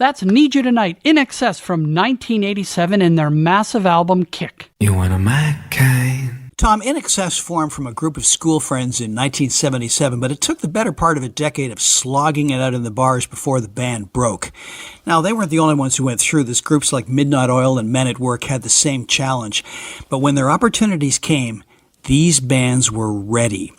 That's Need You Tonight, INXS from 1987 in their massive album Kick. You want a McCain? Tom, INXS formed from a group of school friends in 1977, but it took the better part of a decade of slogging it out in the bars before the band broke. Now, they weren't the only ones who went through this. Groups like Midnight Oil and Men at Work had the same challenge. But when their opportunities came, these bands were ready.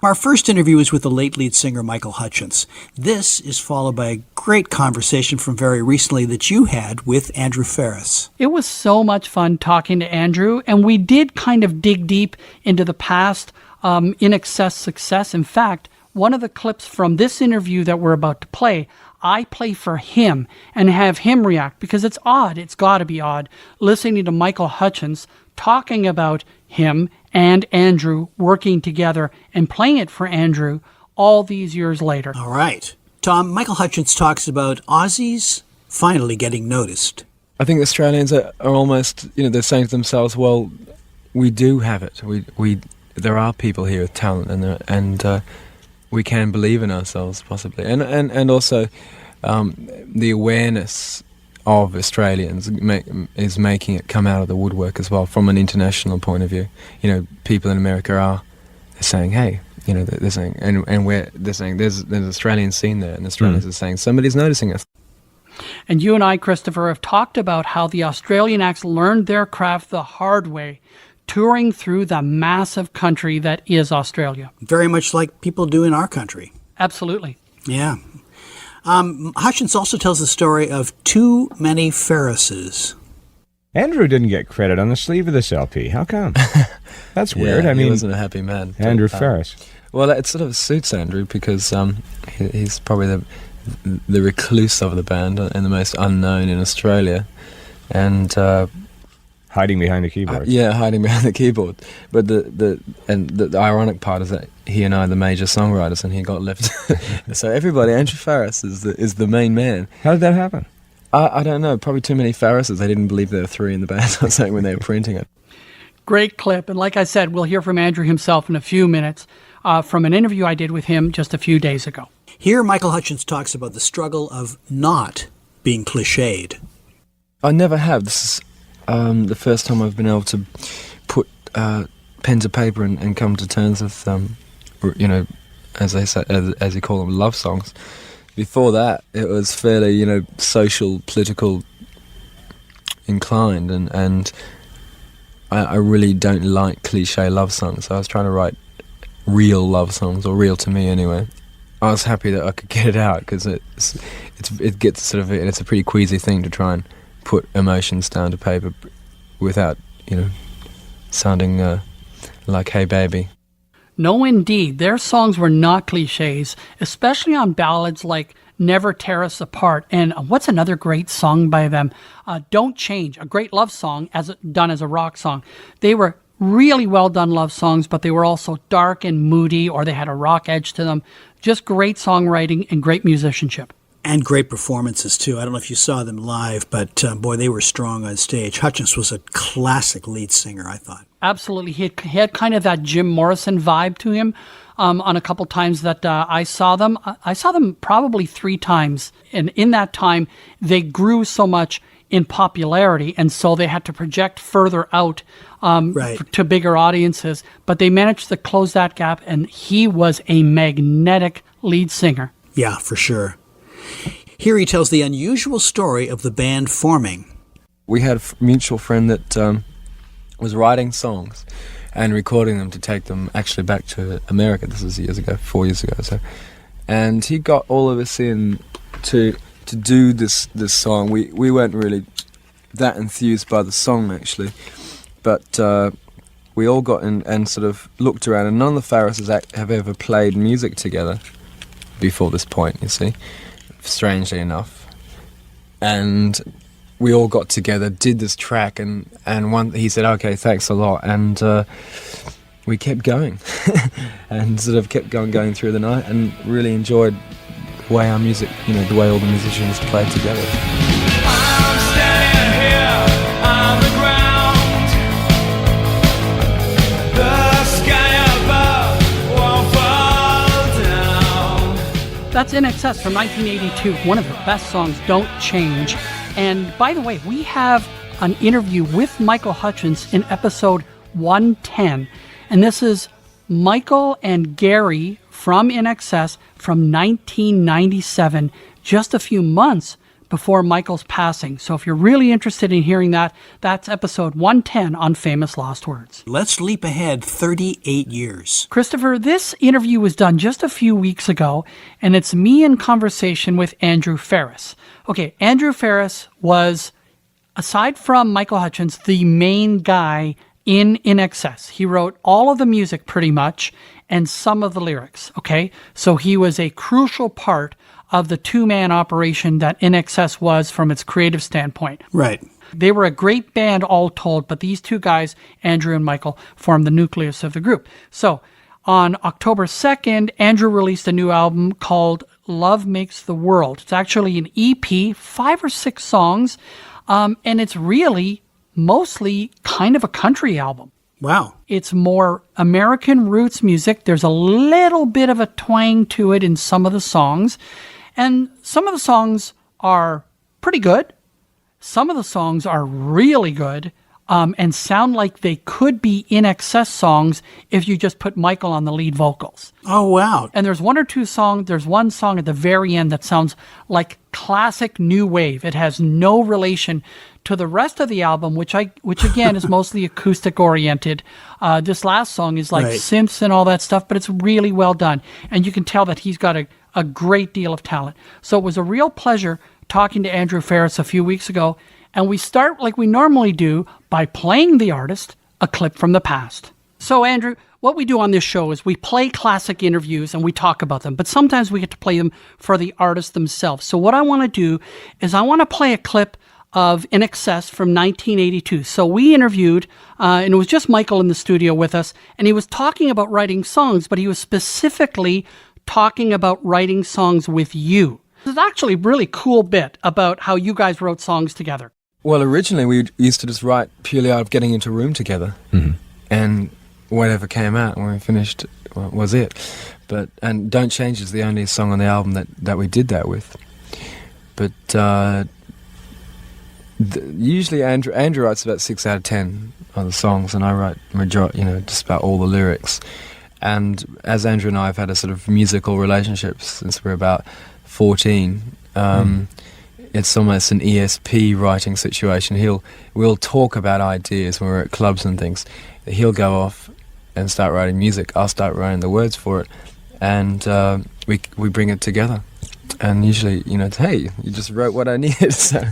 Our first interview is with the late lead singer Michael Hutchence. This is followed by a great conversation from very recently that you had with Andrew Farriss. It was so much fun talking to Andrew, and we did kind of dig deep into the past INXS success. In fact, one of the clips from this interview that we're about to play, I play for him and have him react, because it's odd, it's got to be odd, listening to Michael Hutchence talking about him and Andrew working together and playing it for Andrew all these years later. All right. Tom, Michael Hutchence talks about Aussies finally getting noticed. I think Australians are almost, they're saying to themselves, well, we do have it. There are people here with talent, and we can believe in ourselves, possibly. And also the awareness of Australians is making it come out of the woodwork as well from an international point of view. People in America they're saying, hey, they're saying, and they're saying there's an Australian scene there, and Australians are saying somebody's noticing us. And you and I, Christopher, have talked about how the Australian acts learned their craft the hard way, touring through the massive country that is Australia. Very much like people do in our country. Absolutely. Yeah. Hutchence also tells the story of Too Many Farrisses. Andrew didn't get credit on the sleeve of this LP. How come? That's weird. He wasn't a happy man. Andrew Farriss. Well, it sort of suits Andrew because he's probably the recluse of the band and the most unknown in Australia, and hiding behind the keyboard. Hiding behind the keyboard. But the ironic part is that he and I are the major songwriters, and he got left. So everybody, Andrew Farriss is the main man. How did that happen? I don't know. Probably too many Farrisses. They didn't believe there were three in the band. I was saying when they were printing it. Great clip, and like I said, we'll hear from Andrew himself in a few minutes from an interview I did with him just a few days ago. Here, Michael Hutchence talks about the struggle of not being cliched. I never have. This is the first time I've been able to put pen to paper and come to terms with, as they say, as you call them, love songs. Before that, it was fairly, social, political inclined, and I really don't like cliche love songs. So I was trying to write real love songs, or real to me anyway. I was happy that I could get it out because it gets sort of, and it's a pretty queasy thing to try and put emotions down to paper without, sounding like "Hey Baby." No, indeed. Their songs were not cliches, especially on ballads like Never Tear Us Apart. And what's another great song by them? Don't Change, a great love song done as a rock song. They were really well done love songs, but they were also dark and moody, or they had a rock edge to them. Just great songwriting and great musicianship. And great performances, too. I don't know if you saw them live, but boy, they were strong on stage. Hutchence was a classic lead singer, I thought. Absolutely. He had kind of that Jim Morrison vibe to him on a couple times that I saw them. I saw them probably 3 times. And in that time, they grew so much in popularity, and so they had to project further out to bigger audiences. But they managed to close that gap, and he was a magnetic lead singer. Yeah, for sure. Here he tells the unusual story of the band forming. We had a mutual friend that was writing songs and recording them to take them actually back to America. This was 4 years ago. So, and he got all of us in to do this song. We weren't really that enthused by the song actually, but we all got in and sort of looked around, and none of the Farrisses have ever played music together before this point, you see, strangely enough. And we all got together, did this track, and he said, okay, thanks a lot, and we kept going and sort of kept going through the night, and really enjoyed the way our music, the way all the musicians played together. I'm standing here on the ground. The sky above won't fall down. That's INXS from 1982, one of the best songs, Don't Change. And by the way, we have an interview with Michael Hutchence in episode 110. And this is Michael and Gary from INXS from 1997, just a few months before Michael's passing. So if you're really interested in hearing that, that's episode 110 on Famous Lost Words. Let's leap ahead 38 years. Christopher, this interview was done just a few weeks ago, and it's me in conversation with Andrew Farriss. Okay, Andrew Farriss was, aside from Michael Hutchence, the main guy in INXS. He wrote all of the music pretty much and some of the lyrics, okay? So he was a crucial part of the two-man operation that INXS was from its creative standpoint. Right. They were a great band all told, but these two guys, Andrew and Michael, formed the nucleus of the group. So on October 2nd, Andrew released a new album called Love Makes the World. It's actually an EP, 5 or 6 songs, and it's really mostly kind of a country album. Wow. It's more American roots music. There's a little bit of a twang to it in some of the songs. And some of the songs are pretty good. Some of the songs are really good and sound like they could be INXS songs if you just put Michael on the lead vocals. Oh, wow. And there's one song at the very end that sounds like classic new wave. It has no relation to the rest of the album, which again is mostly acoustic oriented. This last song is like synths and all that stuff, but it's really well done. And you can tell that he's got a great deal of talent. So it was a real pleasure talking to Andrew Farriss a few weeks ago. And we start like we normally do by playing the artist a clip from the past. So Andrew, what we do on this show is we play classic interviews and we talk about them, but sometimes we get to play them for the artists themselves. So what I want to do is I want to play a clip of INXS from 1982. So we interviewed, and it was just Michael in the studio with us, and he was talking about writing songs, but he was specifically talking about writing songs with you. There's actually a really cool bit about how you guys wrote songs together. Well, originally we used to just write purely out of getting into a room together, and whatever came out when we finished was it. And Don't Change is the only song on the album that we did that with. But usually Andrew writes about 6 out of 10 of the songs, and I write majority, just about all the lyrics. And as Andrew and I have had a sort of musical relationship since we're about 14. It's almost an ESP writing situation. We'll talk about ideas when we're at clubs and things. He'll go off and start writing music. I'll start writing the words for it, and we bring it together. And usually, it's, hey, you just wrote what I needed. So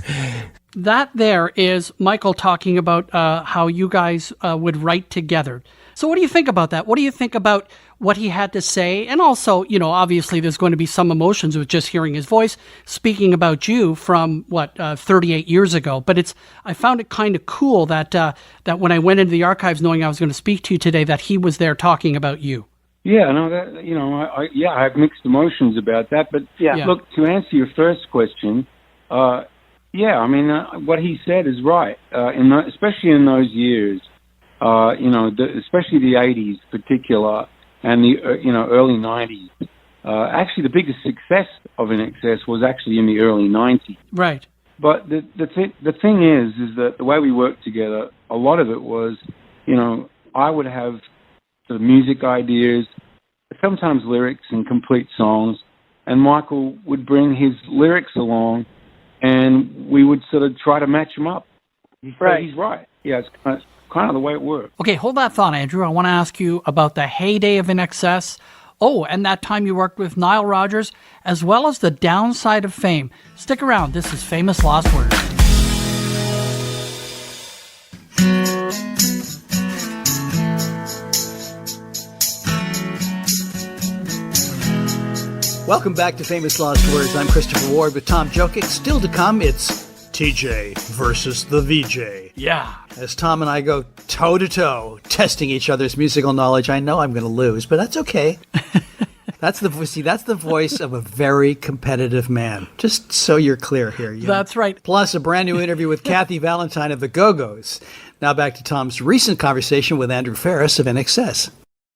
that there is Michael talking about how you guys would write together. So what do you think about that? What do you think about what he had to say? And also, obviously there's going to be some emotions with just hearing his voice speaking about you from 38 years ago. But I found it kind of cool that when I went into the archives knowing I was going to speak to you today, that he was there talking about you. Yeah, no, I have mixed emotions about that. But look, to answer your first question, what he said is right. Especially in those years, especially the 80s particular and the early 90s. Actually, the biggest success of INXS was actually in the early 90s. Right. But the thing is that the way we worked together, a lot of it was, I would have sort of music ideas, sometimes lyrics and complete songs, and Michael would bring his lyrics along, and we would sort of try to match them up. He's right. Yeah, it's kind of the way it works. Okay, hold that thought, Andrew. I want to ask you about the heyday of INXS. Oh, and that time you worked with Nile Rodgers, as well as the downside of fame. Stick around. This is Famous Lost Words. Welcome back to Famous Lost Words. I'm Christopher Ward with Tom Jokic. Still to come, it's TJ versus the VJ. Yeah. As Tom and I go toe-to-toe, testing each other's musical knowledge, I know I'm going to lose, but that's okay. That's the voice of a very competitive man. Just so you're clear here. That's right. Plus a brand new interview with Kathy Valentine of the Go-Go's. Now back to Tom's recent conversation with Andrew Farriss of INXS.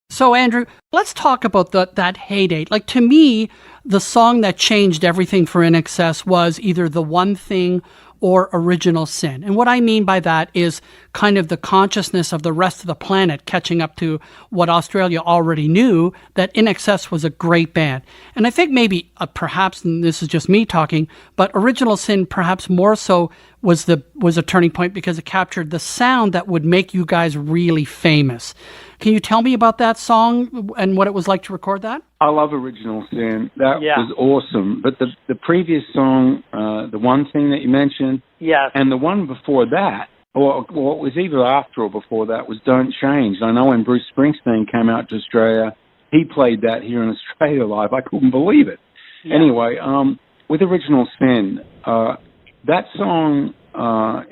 So, Andrew, let's talk about that heyday. Like, to me, the song that changed everything for INXS was either The One Thing or Original Sin. And what I mean by that is kind of the consciousness of the rest of the planet catching up to what Australia already knew, that INXS was a great band. And I think maybe, perhaps, and this is just me talking, but Original Sin perhaps more so was a turning point because it captured the sound that would make you guys really famous. Can you tell me about that song and what it was like to record that? I love Original Sin. That was awesome. But the previous song, the one thing that you mentioned, and the one before that, or it was either after or before that, was Don't Change. I know when Bruce Springsteen came out to Australia, he played that here in Australia live. I couldn't believe it. Yeah. Anyway, with Original Sin, that song,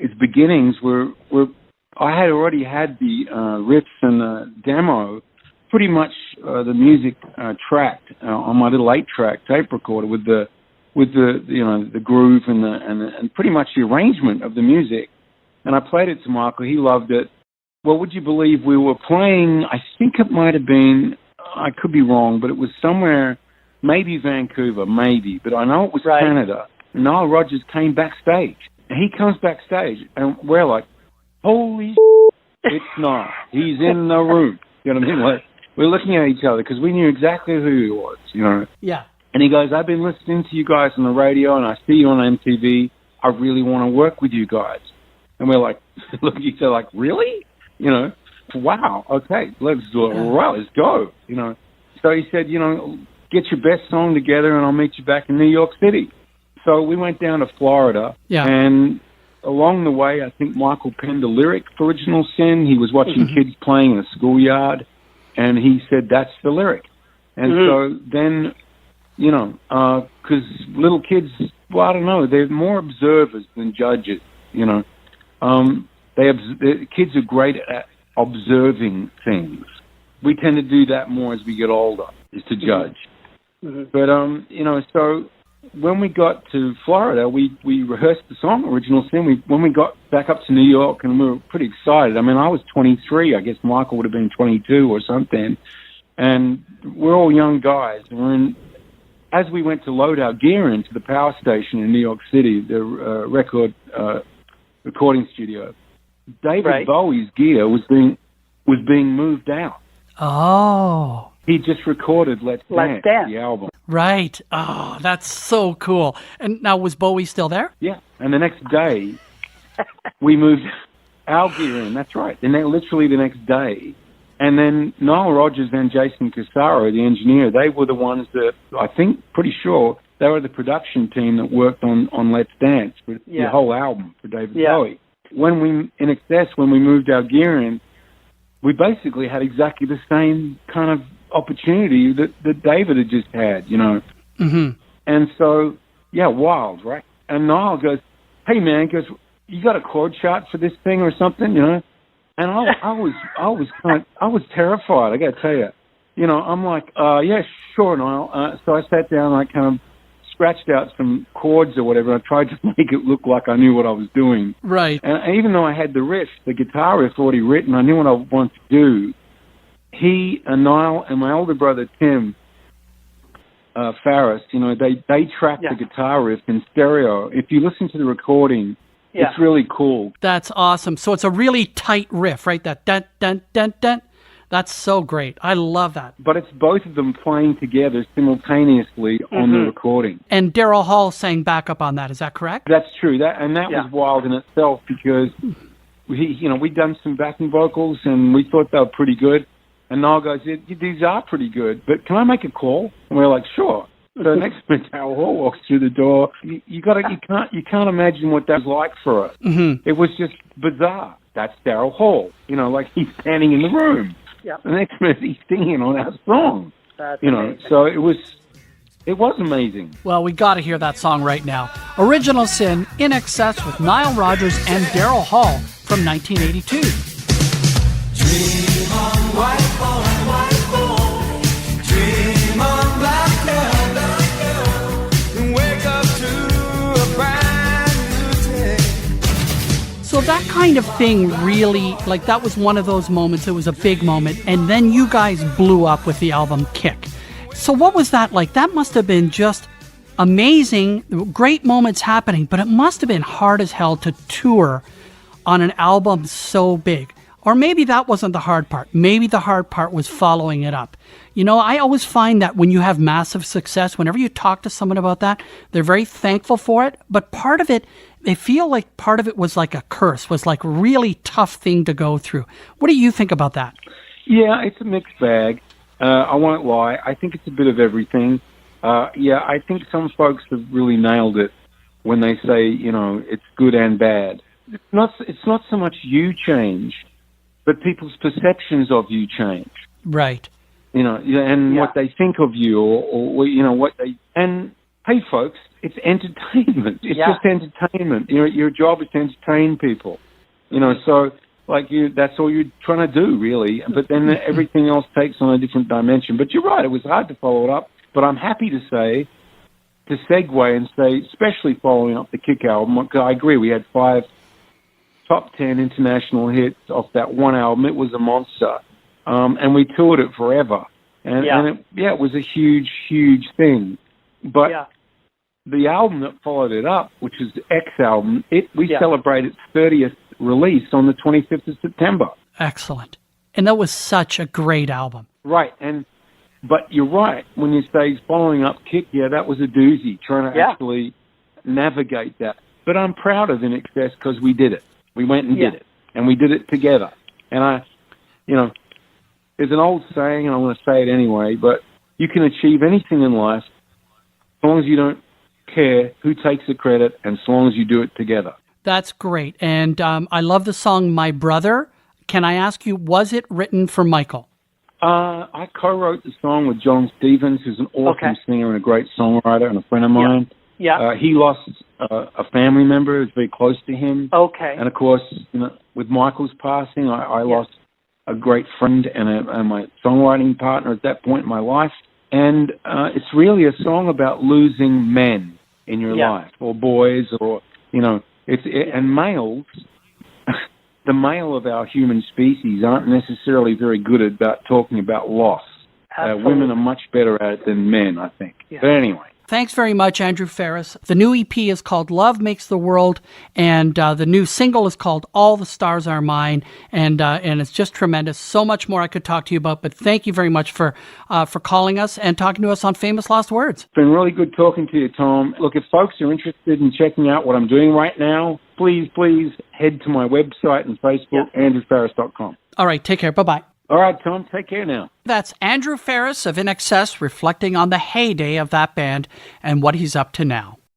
its beginnings were I had already had the riffs and the demo, pretty much the music tracked on my little 8-track tape recorder with the the groove and pretty much the arrangement of the music. And I played it to Michael. He loved it. Well, would you believe we were playing? I think it might have been. I could be wrong, but it was somewhere, maybe Vancouver, maybe, but I know it was Canada. Nile Rodgers came backstage. And he comes backstage, and we're like, holy it's not. He's in the room. You know what I mean? Like, we're looking at each other because we knew exactly who he was, Yeah. And he goes, I've been listening to you guys on the radio, and I see you on MTV. I really want to work with you guys. And we're like, look at each other like, really? Wow, okay, let's do it. Well, let's go. So he said, get your best song together, and I'll meet you back in New York City. So we went down to Florida, and along the way, I think Michael penned a lyric for Original Sin. He was watching kids playing in a schoolyard, and he said, that's the lyric. And so then, because little kids, well, I don't know, they're more observers than judges, kids are great at observing things. We tend to do that more as we get older, is to judge. But, so when we got to Florida, we rehearsed the song, Original Sin. When we got back up to New York, and we were pretty excited. I mean, I was 23. I guess Michael would have been 22 or something. And we're all young guys. And as we went to load our gear into the power station in New York City, the recording studio, David Bowie's gear was being moved out. Oh. He just recorded Let's Dance, the album. Right. Oh, that's so cool. And now, was Bowie still there? Yeah. And the next day, we moved our gear in. That's right. And then literally the next day. And then Nile Rodgers and Jason Casaro, the engineer, they were the ones that, I think, pretty sure, they were the production team that worked on Let's Dance, for the whole album for David Bowie. When we moved our gear in, we basically had exactly the same kind of opportunity that David had just had, And so, wild, right? And Niall goes, hey, man, you got a chord chart for this thing or something, And I was terrified, I got to tell you. I'm like, yeah, sure, Niall. So I sat down and I kind of scratched out some chords or whatever. I tried to make it look like I knew what I was doing. Right. And even though I had the riff, the guitar riff already written, I knew what I wanted to do. He and Niall and my older brother, Tim Farriss, they tracked the guitar riff in stereo. If you listen to the recording, it's really cool. That's awesome. So it's a really tight riff, right? That dun, dun, dun, dun. That's so great. I love that. But it's both of them playing together simultaneously on the recording. And Daryl Hall sang backup on that. Is that correct? That's true. That was wild in itself because we'd done some backing vocals and we thought they were pretty good. And Niall goes, these are pretty good, but can I make a call? And we're like, sure. So next minute, Daryl Hall walks through the door. You can't imagine what that was like for us. It was just bizarre. That's Daryl Hall. Like he's standing in the room. Yeah. The next minute he's singing on our song. That's amazing. So it was amazing. Well, we got to hear that song right now. Original Sin, INXS with Nile Rodgers and Daryl Hall from 1982. Dream on, white boy. Dream on, black girl. Wake up to a brand new day. So that kind of thing really, that was one of those moments. It was a big moment. And then you guys blew up with the album Kick. So what was that like? That must have been just amazing, great moments happening, but it must have been hard as hell to tour on an album so big. Or maybe that wasn't the hard part. Maybe the hard part was following it up. You know, I always find that when you have massive success, whenever you talk to someone about that, they're very thankful for it. But part of it, they feel like part of it was like a curse, was like a really tough thing to go through. What do you think about that? Yeah, it's a mixed bag. I won't lie. I think it's a bit of everything. I think some folks have really nailed it when they say, you know, it's good and bad. It's not so much you change, but people's perceptions of you change. Right. You know, and what they think of you, or you know, what they... And, hey, folks, it's entertainment. It's just entertainment. Your job is to entertain people. You know, so, like, that's all you're trying to do, really. But then everything else takes on a different dimension. But you're right, it was hard to follow it up. But I'm happy to say, to segue and say, especially following up the Kick album, because I agree, we had 5 top 10 international hits off that one album. It was a monster. And we toured it forever. And it was a huge, huge thing. But the album that followed it up, which is the X album, we celebrate its 30th release on the 25th of September. Excellent. And that was such a great album. Right. But you're right. When you say following up Kick, that was a doozy, trying to actually navigate that. But I'm proud of INXS because we did it. We went and did it. And we did it together. And there's an old saying, and I want to say it anyway, but you can achieve anything in life as long as you don't care who takes the credit and as long as you do it together. That's great. And I love the song My Brother. Can I ask you, was it written for Michael? I co-wrote the song with John Stevens, who's an awesome singer and a great songwriter and a friend of mine. He lost a family member who's very close to him. And of course, with Michael's passing, I lost a great friend and my songwriting partner at that point in my life. And it's really a song about losing men in your life, or boys, or, and males. The male of our human species aren't necessarily very good about talking about loss. Women are much better at it than men, I think. But anyway. Thanks very much, Andrew Farriss. The new EP is called Love Makes the World, and the new single is called All the Stars Are Mine, and it's just tremendous. So much more I could talk to you about, but thank you very much for calling us and talking to us on Famous Last Words. It's been really good talking to you, Tom. Look, if folks are interested in checking out what I'm doing right now, please head to my website and Facebook, andrewfarriss.com. All right, take care. Bye-bye. All right, Tom, take care now. That's Andrew Farriss of INXS reflecting on the heyday of that band and what he's up to now.